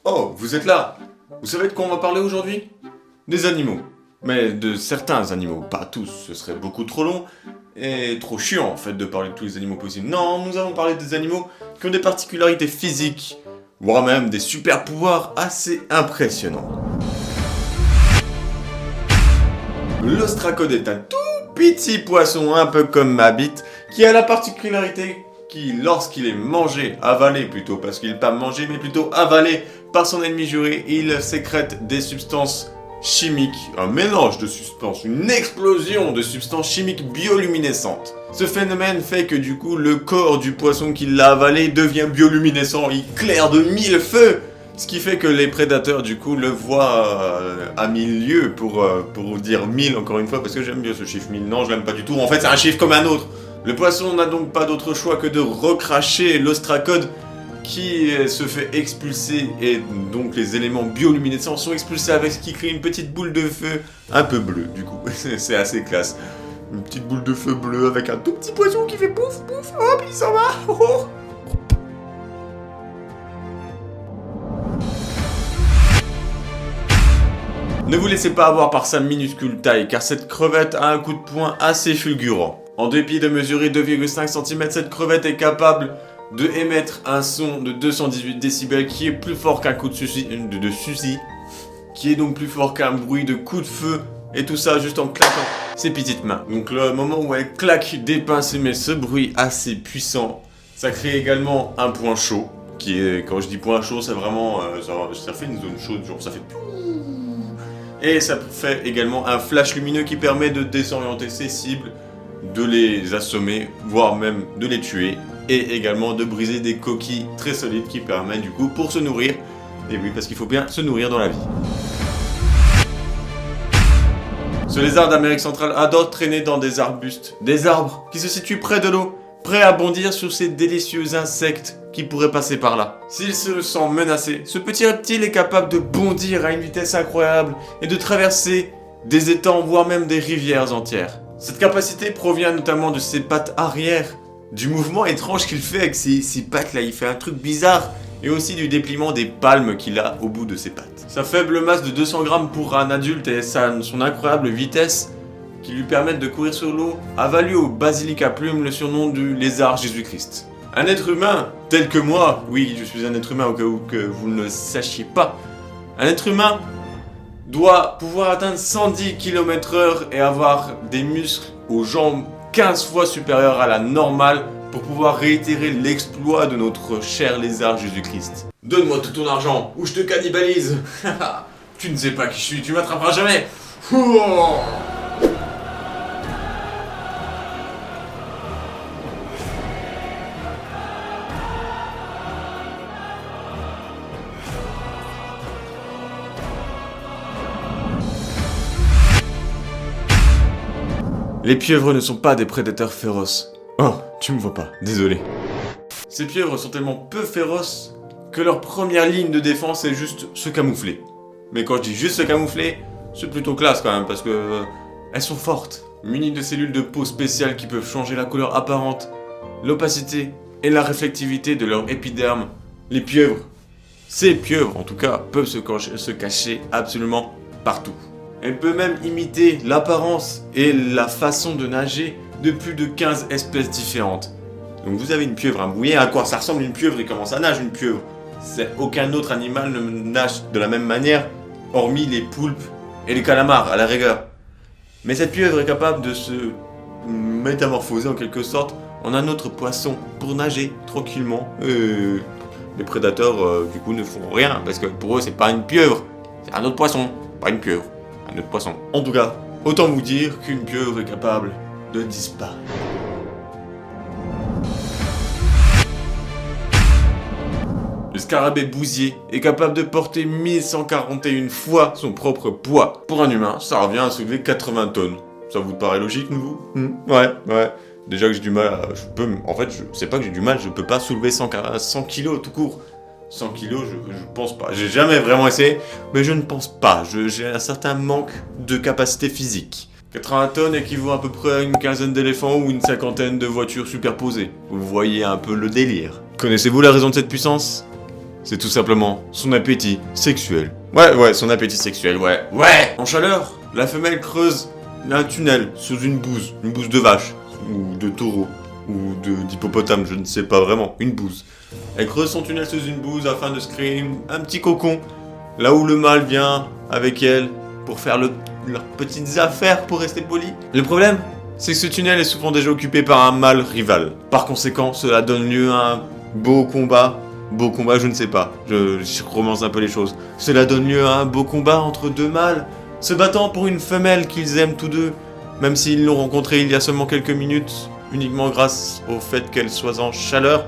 Oh, vous êtes là. Vous savez de quoi on va parler aujourd'hui? Des animaux. Mais de certains animaux, pas tous, ce serait beaucoup trop long et trop chiant en fait de parler de tous les animaux possibles. Non, nous allons parler des animaux qui ont des particularités physiques, voire même des super pouvoirs assez impressionnants. L'ostracode est un tout petit poisson, un peu comme ma bite, qui a la particularité qui, lorsqu'il est mangé, avalé plutôt, parce qu'il n'est pas mangé, mais plutôt avalé par son ennemi juré, il sécrète des substances chimiques, un mélange de substances, une explosion de substances chimiques bioluminescentes. Ce phénomène fait que du coup, le corps du poisson qui l'a avalé devient bioluminescent, il claire de 1000 feux. Ce qui fait que les prédateurs, du coup, le voient à 1000 lieues, pour dire 1000 encore une fois, parce que j'aime bien ce chiffre 1000. Non, je l'aime pas du tout. En fait, c'est un chiffre comme un autre. Le poisson n'a donc pas d'autre choix que de recracher l'ostracode qui se fait expulser, et donc les éléments bioluminescents sont expulsés avec ce qui crée une petite boule de feu un peu bleue, du coup. C'est assez classe. Une petite boule de feu bleue avec un tout petit poisson qui fait pouf pouf, hop, il s'en va. Oh. Ne vous laissez pas avoir par sa minuscule taille, car cette crevette a un coup de poing assez fulgurant. En dépit de mesurer 2,5 cm, cette crevette est capable de émettre un son de 218 décibels qui est plus fort qu'un coup de fusil, qui est donc plus fort qu'un bruit de coup de feu, et tout ça juste en claquant ses petites mains. Donc le moment où elle claque des pinces et met ce bruit assez puissant, ça crée également un point chaud, qui est, quand je dis point chaud, c'est vraiment, ça fait une zone chaude, genre ça fait... Et ça fait également un flash lumineux qui permet de désorienter ses cibles, de les assommer, voire même de les tuer, et également de briser des coquilles très solides qui permettent du coup pour se nourrir. Et oui, parce qu'il faut bien se nourrir dans la vie. Ce lézard d'Amérique centrale adore traîner dans des arbustes, des arbres qui se situent près de l'eau, prêt à bondir sur ces délicieux insectes qui pourraient passer par là. S'il se sent menacé, ce petit reptile est capable de bondir à une vitesse incroyable et de traverser des étangs, voire même des rivières entières. Cette capacité provient notamment de ses pattes arrière, du mouvement étrange qu'il fait avec ses pattes là, il fait un truc bizarre, et aussi du dépliement des palmes qu'il a au bout de ses pattes. Sa faible masse de 200 grammes pour un adulte et son incroyable vitesse qui lui permettent de courir sur l'eau a valu au basilic à plumes le surnom du lézard Jésus-Christ. Un être humain tel que moi, oui, je suis un être humain au cas où que vous ne le sachiez pas, un être humain doit pouvoir atteindre 110 km/h et avoir des muscles aux jambes 15 fois supérieurs à la normale pour pouvoir réitérer l'exploit de notre cher lézard Jésus-Christ. Donne-moi tout ton argent ou je te cannibalise. Tu ne sais pas qui je suis, tu m'attraperas jamais. Les pieuvres ne sont pas des prédateurs féroces. Oh, tu me vois pas, désolé. Ces pieuvres sont tellement peu féroces que leur première ligne de défense est juste se camoufler. Mais quand je dis juste se camoufler, c'est plutôt classe quand même parce que elles sont fortes, munies de cellules de peau spéciales qui peuvent changer la couleur apparente, l'opacité et la réflectivité de leur épiderme. Les pieuvres, ces pieuvres en tout cas, peuvent se cacher absolument partout. Elle peut même imiter l'apparence et la façon de nager de plus de 15 espèces différentes. Donc vous avez une pieuvre, vous voyez à quoi ça ressemble une pieuvre et comment ça nage une pieuvre. Aucun autre animal ne nage de la même manière, hormis les poulpes et les calamars à la rigueur. Mais cette pieuvre est capable de se métamorphoser en quelque sorte en un autre poisson pour nager tranquillement. Les prédateurs du coup ne font rien parce que pour eux c'est pas une pieuvre, c'est un autre poisson, pas une pieuvre. Un autre poisson. En tout cas, autant vous dire qu'une pieuvre est capable de disparaître. Le scarabée bousier est capable de porter 1141 fois son propre poids. Pour un humain, ça revient à soulever 80 tonnes. Ça vous paraît logique, vous? Ouais. Déjà que j'ai du mal à... En fait, c'est pas que j'ai du mal, je peux pas soulever 100 kilos tout court. 100 kilos, je pense pas. J'ai jamais vraiment essayé, mais je ne pense pas. J'ai un certain manque de capacité physique. 80 tonnes équivaut à peu près à une quinzaine d'éléphants ou une cinquantaine de voitures superposées. Vous voyez un peu le délire. Connaissez-vous la raison de cette puissance? c'est tout simplement son appétit sexuel. Ouais, son appétit sexuel, ouais. En chaleur, la femelle creuse un tunnel sous une bouse de vache, ou de taureau, ou d'hippopotame, je ne sais pas vraiment, une bouse. Elle creuse son tunnel sous une bouse afin de se créer un petit cocon, là où le mâle vient avec elle pour faire leurs petites affaires, pour rester poli. Le problème, c'est que ce tunnel est souvent déjà occupé par un mâle rival. Par conséquent, cela donne lieu à un beau combat, je ne sais pas, je romance un peu les choses. Cela donne lieu à un beau combat entre deux mâles, se battant pour une femelle qu'ils aiment tous deux, même s'ils l'ont rencontrée il y a seulement quelques minutes, uniquement grâce au fait qu'elle soit en chaleur.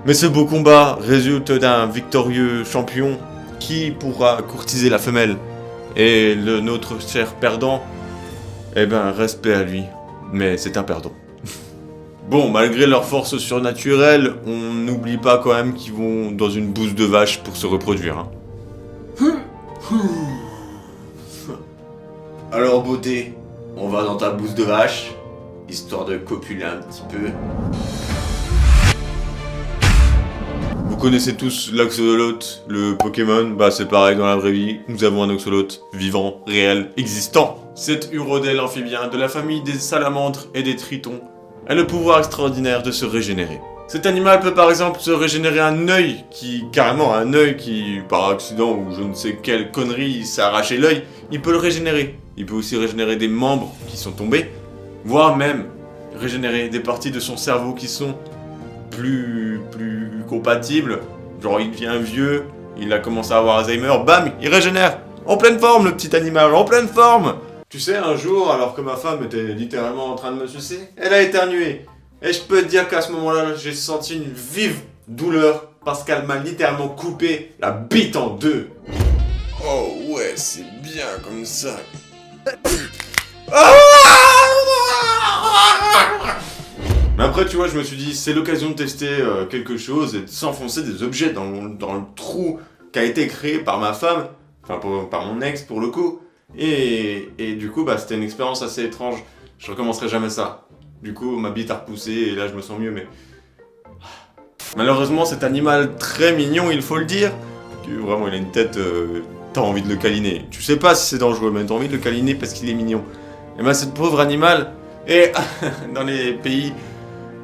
Mais ce beau combat résulte d'un victorieux champion qui pourra courtiser la femelle. Et notre cher perdant, eh ben, respect à lui, mais c'est un perdant. Bon, malgré leur force surnaturelle, on n'oublie pas quand même qu'ils vont dans une bouse de vache pour se reproduire. Alors beauté, on va dans ta bouse de vache, histoire de copuler un petit peu. Vous connaissez tous l'axolotl, le Pokémon, bah c'est pareil dans la vraie vie, nous avons un axolotl vivant, réel, existant. Cet urodèle amphibien de la famille des salamandres et des tritons a le pouvoir extraordinaire de se régénérer. Cet animal peut par exemple se régénérer carrément un œil qui, par accident ou je ne sais quelle connerie, s'est arraché l'œil, il peut le régénérer. Il peut aussi régénérer des membres qui sont tombés, voire même régénérer des parties de son cerveau qui sont plus compatibles. Genre il devient vieux, il a commencé à avoir Alzheimer, bam, il régénère. En pleine forme le petit animal, en pleine forme. Tu sais, un jour, alors que ma femme était littéralement en train de me sucer, elle a éternué. Et je peux te dire qu'à ce moment-là, j'ai senti une vive douleur parce qu'elle m'a littéralement coupé la bite en deux. Oh ouais, c'est bien comme ça. Mais après, tu vois, je me suis dit, c'est l'occasion de tester quelque chose et de s'enfoncer des objets dans le trou qui a été créé par ma femme, enfin par mon ex pour le coup. Et du coup, bah, c'était une expérience assez étrange. Je recommencerai jamais ça. Du coup, ma bite a repoussé et là, je me sens mieux, mais... Malheureusement, cet animal très mignon, il faut le dire, que vraiment, il a une tête... t'as envie de le câliner. Tu sais pas si c'est dangereux, mais t'as envie de le câliner parce qu'il est mignon. Et bah, cette pauvre animal, est dans les pays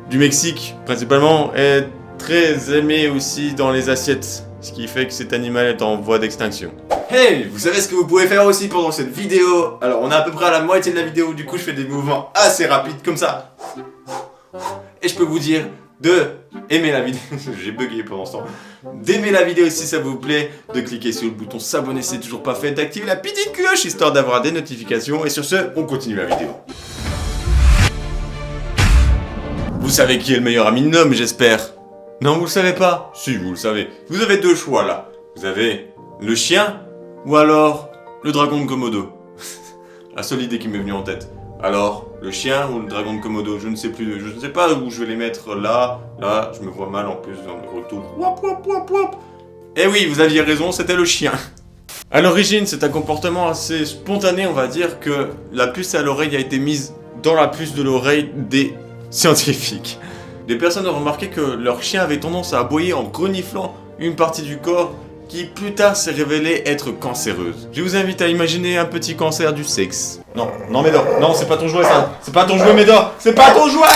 du Mexique, principalement, est très aimé aussi dans les assiettes. Ce qui fait que cet animal est en voie d'extinction. Hey, vous savez ce que vous pouvez faire aussi pendant cette vidéo? Alors on est à peu près à la moitié de la vidéo, du coup je fais des mouvements assez rapides comme ça. Et je peux vous dire de aimer la vidéo, j'ai bugué pendant ce temps, d'aimer la vidéo si ça vous plaît, de cliquer sur le bouton s'abonner si c'est toujours pas fait, d'activer la petite cloche histoire d'avoir des notifications, et sur ce, on continue la vidéo. Vous savez qui est le meilleur ami de Nom, j'espère? Non, vous le savez pas? Si, vous le savez. Vous avez deux choix là. Vous avez le chien ou alors le dragon de Komodo. La seule idée qui m'est venue en tête. Alors, le chien ou le dragon de Komodo, je ne sais plus. Je ne sais pas où je vais les mettre là. Là, je me vois mal en plus dans le retour. Wop, wop, wop, wop. Eh oui, vous aviez raison, c'était le chien. À l'origine, c'est un comportement assez spontané, on va dire, que la puce à l'oreille a été mise dans la puce de l'oreille des scientifiques. Des personnes ont remarqué que leur chien avait tendance à aboyer en reniflant une partie du corps qui plus tard s'est révélée être cancéreuse. Je vous invite à imaginer un petit cancer du sexe. Non, Médor, non, c'est pas ton jouet ça. C'est pas ton jouet Médor, c'est pas ton jouet.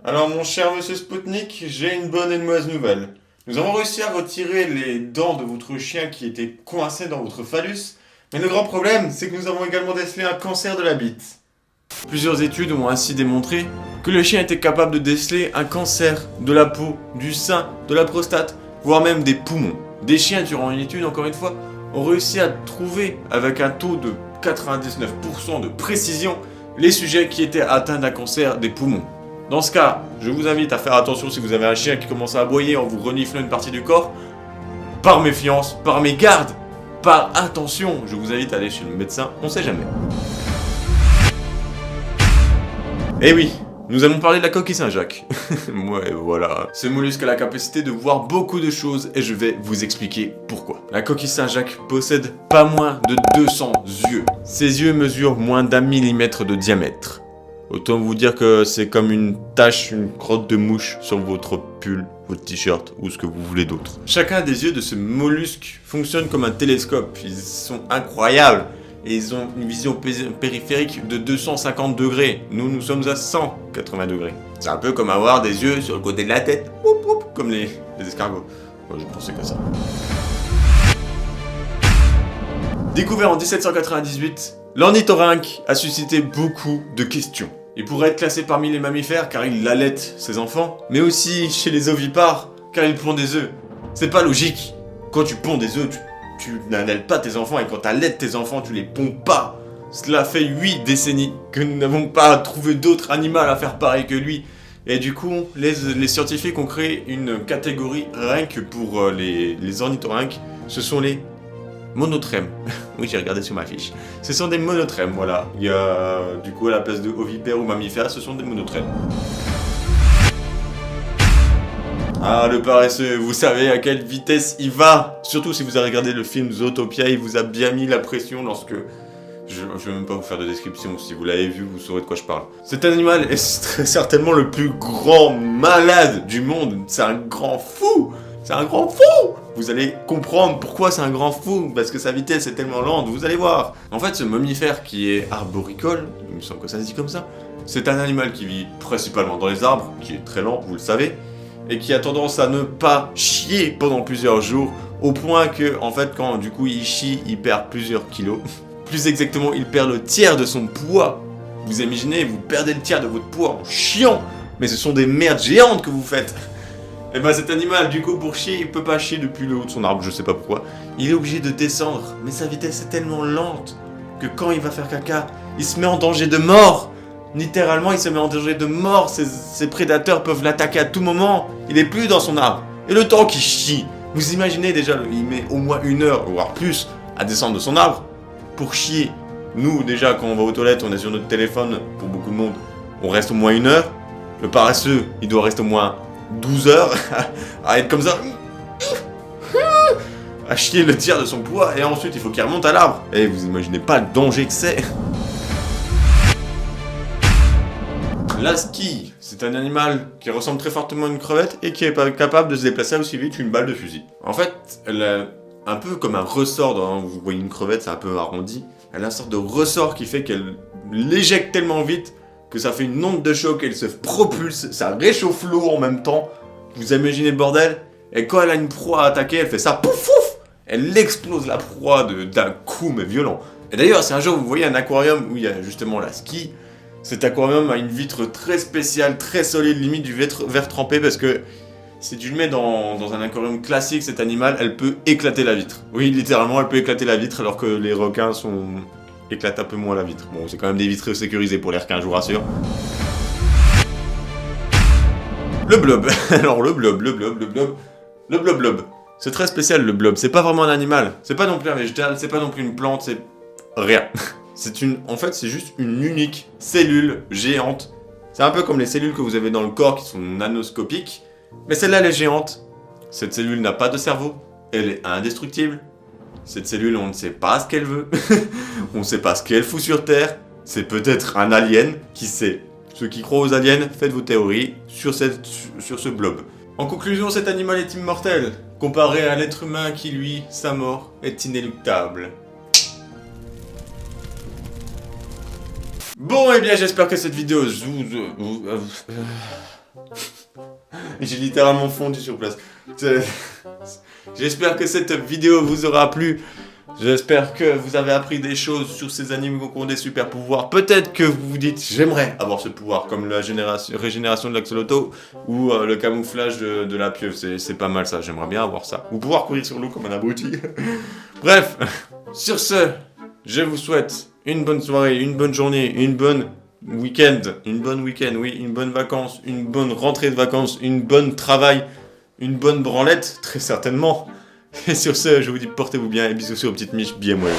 Alors mon cher monsieur Spoutnik, j'ai une bonne et une mauvaise nouvelle. Nous avons réussi à retirer les dents de votre chien qui étaient coincées dans votre phallus, mais le grand problème, c'est que nous avons également décelé un cancer de la bite. Plusieurs études ont ainsi démontré que le chien était capable de déceler un cancer de la peau, du sein, de la prostate, voire même des poumons. Des chiens, durant une étude, encore une fois, ont réussi à trouver, avec un taux de 99% de précision, les sujets qui étaient atteints d'un cancer des poumons. Dans ce cas, je vous invite à faire attention si vous avez un chien qui commence à aboyer en vous reniflant une partie du corps. Par méfiance, par mégarde, par attention, je vous invite à aller chez le médecin, on sait jamais. Eh oui, nous allons parler de la coquille Saint-Jacques. Ouais, voilà. Ce mollusque a la capacité de voir beaucoup de choses et je vais vous expliquer pourquoi. La coquille Saint-Jacques possède pas moins de 200 yeux. Ces yeux mesurent moins d'1 millimètre de diamètre. Autant vous dire que c'est comme une tache, une crotte de mouche sur votre pull. votre t-shirt ou ce que vous voulez d'autre. Chacun des yeux de ce mollusque fonctionne comme un télescope. Ils sont incroyables et ils ont une vision périphérique de 250 degrés. Nous sommes à 180 degrés. C'est un peu comme avoir des yeux sur le côté de la tête, comme les escargots. Moi, je pensais que ça. Découvert en 1798, l'ornithorynque a suscité beaucoup de questions. Il pourrait être classé parmi les mammifères car il allait ses enfants, mais aussi chez les ovipares car il pond des œufs. C'est pas logique. Quand tu ponds des œufs, tu n'allaites pas tes enfants, et quand tu allaites tes enfants, tu les ponds pas. Cela fait 8 décennies que nous n'avons pas trouvé d'autre animal à faire pareil que lui. Et du coup, les scientifiques ont créé une catégorie rien que pour les ornithorynques. Ce sont les monotrèmes. Oui, j'ai regardé sur ma fiche. Ce sont des monotrèmes, voilà. Il y a, du coup, à la place de ovipères ou mammifères, ce sont des monotrèmes. Ah, le paresseux, vous savez à quelle vitesse il va. Surtout si vous avez regardé le film Zootopia, il vous a bien mis la pression lorsque... Je vais même pas vous faire de description, si vous l'avez vu, vous saurez de quoi je parle. Cet animal est très certainement le plus grand malade du monde. C'est un grand fou. C'est un grand fou. Vous allez comprendre pourquoi c'est un grand fou, parce que sa vitesse est tellement lente, vous allez voir. En fait, ce mammifère qui est arboricole, il me semble que ça se dit comme ça, c'est un animal qui vit principalement dans les arbres, qui est très lent, vous le savez, et qui a tendance à ne pas chier pendant plusieurs jours, au point que, en fait, quand du coup il chie, il perd plusieurs kilos. Plus exactement, il perd le tiers de son poids. Vous imaginez, vous perdez le tiers de votre poids en chiant, mais ce sont des merdes géantes que vous faites. Et ben cet animal, du coup, pour chier, il peut pas chier depuis le haut de son arbre, je sais pas pourquoi. Il est obligé de descendre, mais sa vitesse est tellement lente que quand il va faire caca, il se met en danger de mort. Littéralement, il se met en danger de mort. Ses prédateurs peuvent l'attaquer à tout moment. Il est plus dans son arbre. Et le temps qu'il chie, vous imaginez déjà, il met au moins 1 heure, voire plus, à descendre de son arbre pour chier. Nous, déjà, quand on va aux toilettes, on est sur notre téléphone, pour beaucoup de monde, on reste au moins 1 heure. Le paresseux, il doit rester au moins 12 heures à être comme ça, à chier le tiers de son poids, et ensuite il faut qu'il remonte à l'arbre. Et vous imaginez pas le danger que c'est. L'haskie, c'est un animal qui ressemble très fortement à une crevette et qui est capable de se déplacer aussi vite qu'une balle de fusil. En fait, elle a un peu comme un ressort, vous voyez une crevette, c'est un peu arrondi. Elle a une sorte de ressort qui fait qu'elle l'éjecte tellement vite que ça fait une onde de choc, elle se propulse, ça réchauffe l'eau en même temps. Vous imaginez le bordel? Et quand elle a une proie à attaquer, elle fait ça, pouf pouf. Elle explose la proie d'un coup, mais violent. Et d'ailleurs, si un jour vous voyez un aquarium où il y a justement l'haskie, cet aquarium a une vitre très spéciale, très solide, limite du verre trempé, parce que si tu le mets dans un aquarium classique, cet animal, elle peut éclater la vitre. Oui, littéralement, elle peut éclater la vitre, alors que les requins éclatent un peu moins la vitre. Bon, c'est quand même des vitres sécurisées pour les requins, je vous rassure. Le blob. Alors, le blob. C'est très spécial, le blob. C'est pas vraiment un animal. C'est pas non plus un végétal, c'est pas non plus une plante, c'est rien. En fait, c'est juste une unique cellule géante. C'est un peu comme les cellules que vous avez dans le corps qui sont nanoscopiques. Mais celle-là, elle est géante. Cette cellule n'a pas de cerveau. Elle est indestructible. Cette cellule, on ne sait pas ce qu'elle veut. On ne sait pas ce qu'elle fout sur Terre. C'est peut-être un alien, qui sait. Ceux qui croient aux aliens, faites vos théories sur ce blob. En conclusion, cet animal est immortel. Comparé à l'être humain qui, lui, sa mort est inéluctable. Bon, eh bien, j'espère que cette vidéo... J'ai littéralement fondu sur place. J'espère que cette vidéo vous aura plu. J'espère que vous avez appris des choses sur ces animaux qui ont des super pouvoirs. Peut-être que vous vous dites, j'aimerais avoir ce pouvoir, comme la régénération de l'axoloto ou le camouflage de la pieuvre. C'est pas mal ça, j'aimerais bien avoir ça. Ou pouvoir courir sur l'eau comme un abruti. Bref, sur ce, je vous souhaite une bonne soirée, une bonne journée, une bonne week-end, oui, une bonne vacance, une bonne rentrée de vacances, une bonne travail, une bonne branlette, très certainement. Et sur ce, je vous dis portez-vous bien et bisous sur petite miche bien moelleux.